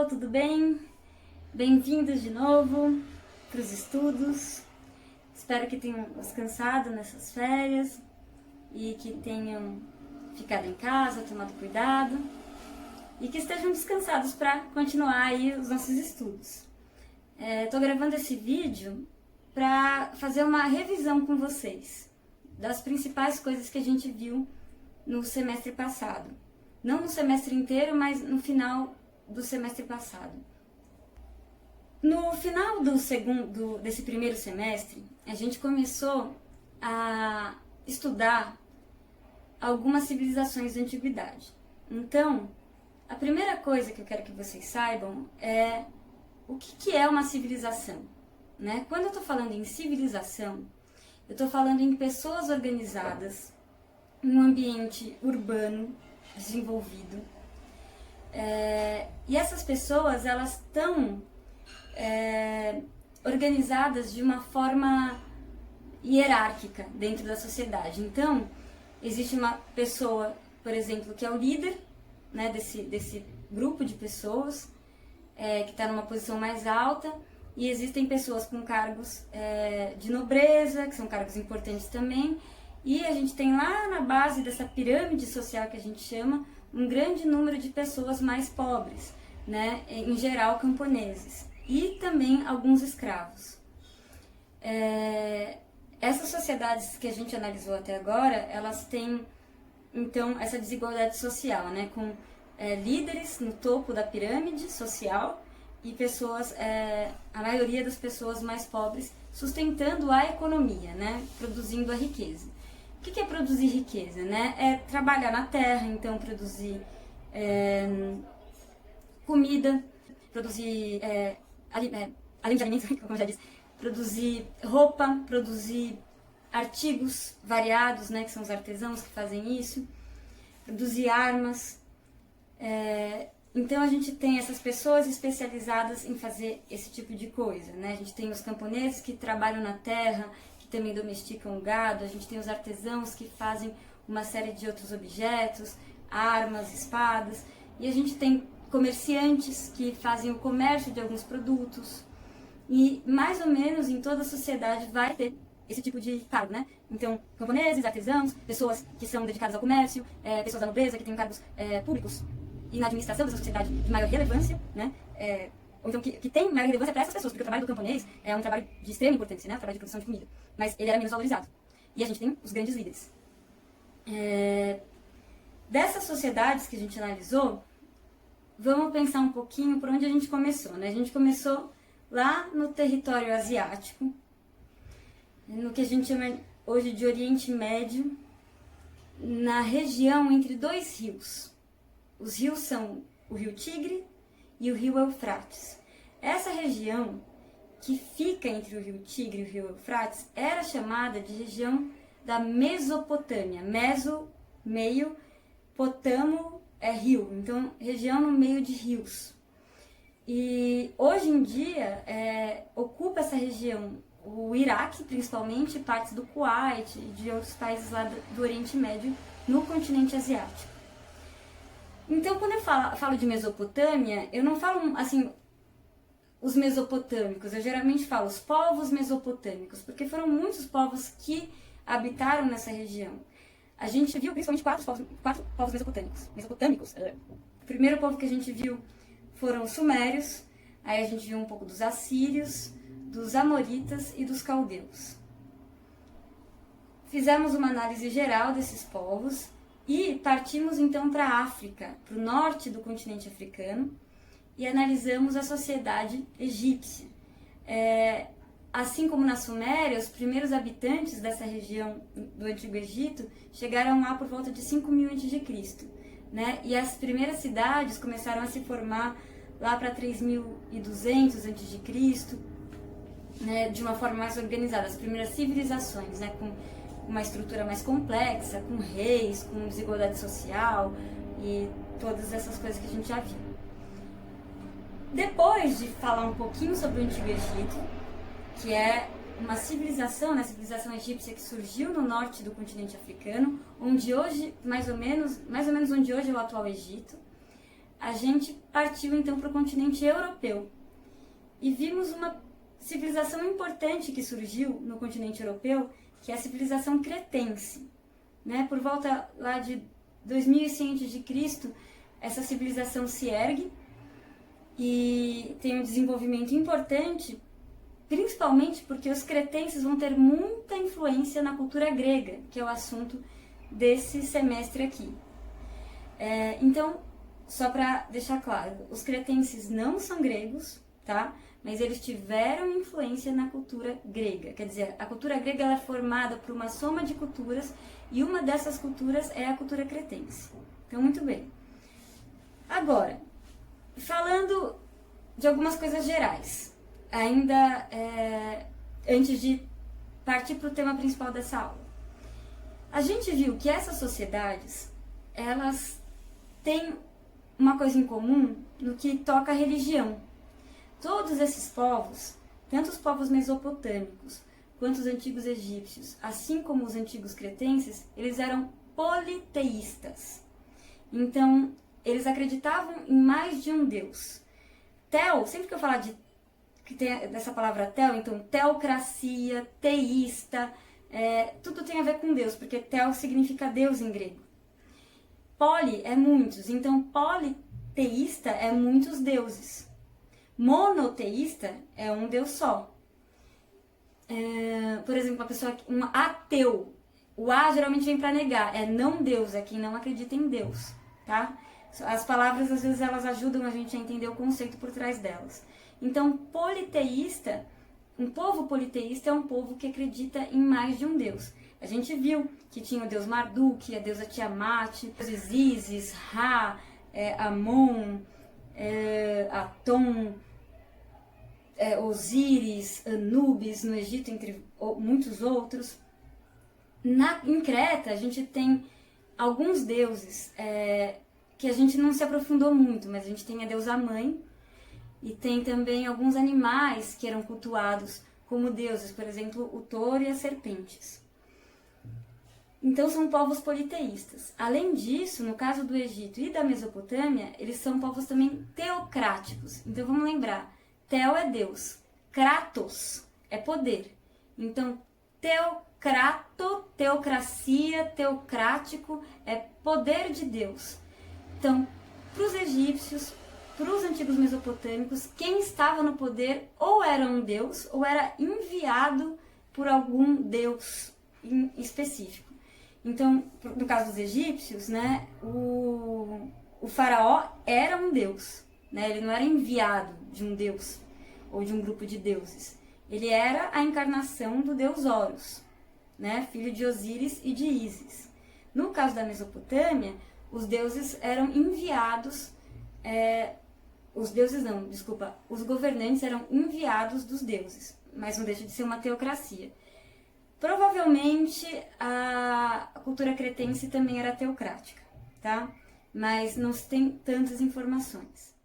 pessoal, tudo bem? Bem-vindos de novo para os estudos. Espero que tenham descansado nessas férias e que tenham ficado em casa, tomado cuidado e que estejam descansados para continuar aí os nossos estudos. Estou gravando esse vídeo para fazer uma revisão com vocês das principais coisas que a gente viu no semestre passado. Não no semestre inteiro, mas no final do semestre passado. No final desse primeiro semestre, a gente começou a estudar algumas civilizações da antiguidade. Então, a primeira coisa que eu quero que vocês saibam é o que é uma civilização, né? Quando eu estou falando em civilização, eu estou falando em pessoas organizadas em um ambiente urbano desenvolvido. E essas pessoas, elas estão organizadas de uma forma hierárquica dentro da sociedade. Então, existe uma pessoa, por exemplo, que é o líder, né, desse grupo de pessoas, que está numa posição mais alta, e existem pessoas com cargos de nobreza, que são cargos importantes também, e a gente tem lá na base dessa pirâmide social que a gente chama, um grande número de pessoas mais pobres, né? Em geral camponeses, e também alguns escravos. Essas sociedades que a gente analisou até agora, elas têm então essa desigualdade social, né? Com líderes no topo da pirâmide social e pessoas, a maioria das pessoas mais pobres sustentando a economia, né? Produzindo a riqueza. O que é produzir riqueza, né? É trabalhar na terra, então produzir comida, produzir além de alimentos, como eu já disse, produzir roupa, produzir artigos variados, né? Que são os artesãos que fazem isso, produzir armas. Então a gente tem essas pessoas especializadas em fazer esse tipo de coisa, né? A gente tem os camponeses que trabalham na terra, que também domesticam o gado, a gente tem os artesãos que fazem uma série de outros objetos, armas, espadas, e a gente tem comerciantes que fazem o comércio de alguns produtos, e mais ou menos em toda a sociedade vai ter esse tipo de cargo, né? Então, camponeses, artesãos, pessoas que são dedicadas ao comércio, pessoas da nobreza que têm cargos públicos e na administração dessa sociedade de maior relevância, né? Ou então que tem maior relevância para essas pessoas, porque o trabalho do camponês é um trabalho de extrema importância, né? O trabalho de produção de comida, mas ele era menos valorizado. E a gente tem os grandes líderes. Dessas sociedades que a gente analisou, vamos pensar um pouquinho por onde a gente começou, né? A gente começou lá no território asiático, no que a gente chama hoje de Oriente Médio, na região entre dois rios. Os rios são o Rio Tigre e o Rio Eufrates. Essa região que fica entre o Rio Tigre e o Rio Eufrates era chamada de região da Mesopotâmia. Meso, meio, potamo é rio, então região no meio de rios. E hoje em dia ocupa essa região o Iraque, principalmente, partes do Kuwait e de outros países lá do Oriente Médio, no continente asiático. Então, quando eu falo de Mesopotâmia, eu não falo, assim, os mesopotâmicos, eu geralmente falo os povos mesopotâmicos, porque foram muitos povos que habitaram nessa região. A gente viu principalmente quatro povos mesopotâmicos. O primeiro povo que a gente viu foram os sumérios, aí a gente viu um pouco dos assírios, dos amoritas e dos caldeus. Fizemos uma análise geral desses povos e partimos então para a África, para o norte do continente africano, e analisamos a sociedade egípcia. Assim como na Suméria, os primeiros habitantes dessa região do Antigo Egito chegaram lá por volta de 5.000 a.C., né? E as primeiras cidades começaram a se formar lá para 3.200 a.C., né? De uma forma mais organizada, as primeiras civilizações, né? Com uma estrutura mais complexa, com reis, com desigualdade social e todas essas coisas que a gente já viu. Depois de falar um pouquinho sobre o Antigo Egito, que é uma civilização, né, a civilização egípcia que surgiu no norte do continente africano, onde hoje, mais ou menos onde hoje é o atual Egito, a gente partiu então para o continente europeu e vimos uma civilização importante que surgiu no continente europeu, que é a civilização cretense. Né? Por volta lá de 2100 a.C., essa civilização se ergue e tem um desenvolvimento importante, principalmente porque os cretenses vão ter muita influência na cultura grega, que é o assunto desse semestre aqui. Então, só para deixar claro, os cretenses não são gregos, tá? Mas eles tiveram influência na cultura grega. Quer dizer, a cultura grega ela é formada por uma soma de culturas e uma dessas culturas é a cultura cretense. Então, muito bem. Agora, falando de algumas coisas gerais, ainda antes de partir para o tema principal dessa aula. A gente viu que essas sociedades, elas têm uma coisa em comum no que toca a religião. Todos esses povos, tanto os povos mesopotâmicos quanto os antigos egípcios, assim como os antigos cretenses, eles eram politeístas. Então, eles acreditavam em mais de um deus. Sempre que eu falar que tem dessa palavra então teocracia, teísta, tudo tem a ver com Deus, porque tel significa Deus em grego. Poli é muitos, então politeísta é muitos deuses. Monoteísta é um Deus só. Por exemplo, um ateu. O A geralmente vem para negar. É não Deus, é quem não acredita em Deus. Tá? As palavras, às vezes, elas ajudam a gente a entender o conceito por trás delas. Então, politeísta, um povo politeísta é um povo que acredita em mais de um Deus. A gente viu que tinha o Deus Marduk, a deusa Tiamat, os Ísis, Ra, Amon, Atom, Osíris, Anubis no Egito, entre muitos outros. Em Creta, a gente tem alguns deuses que a gente não se aprofundou muito, mas a gente tem a deusa mãe e tem também alguns animais que eram cultuados como deuses, por exemplo, o touro e as serpentes. Então, são povos politeístas. Além disso, no caso do Egito e da Mesopotâmia, eles são povos também teocráticos. Então, vamos lembrar, teo é Deus, kratos é poder. Então, teocrato, teocracia, teocrático é poder de Deus. Então, para os egípcios, para os antigos mesopotâmicos, quem estava no poder ou era um deus ou era enviado por algum deus específico. Então, no caso dos egípcios, né, o faraó era um deus, né, ele não era enviado de um deus ou de um grupo de deuses. Ele era a encarnação do deus Horus, né, filho de Osíris e de Ísis. No caso da Mesopotâmia, os deuses eram enviados, os governantes eram enviados dos deuses, mas não deixa de ser uma teocracia. Provavelmente a cultura cretense também era teocrática, tá? Mas não se tem tantas informações.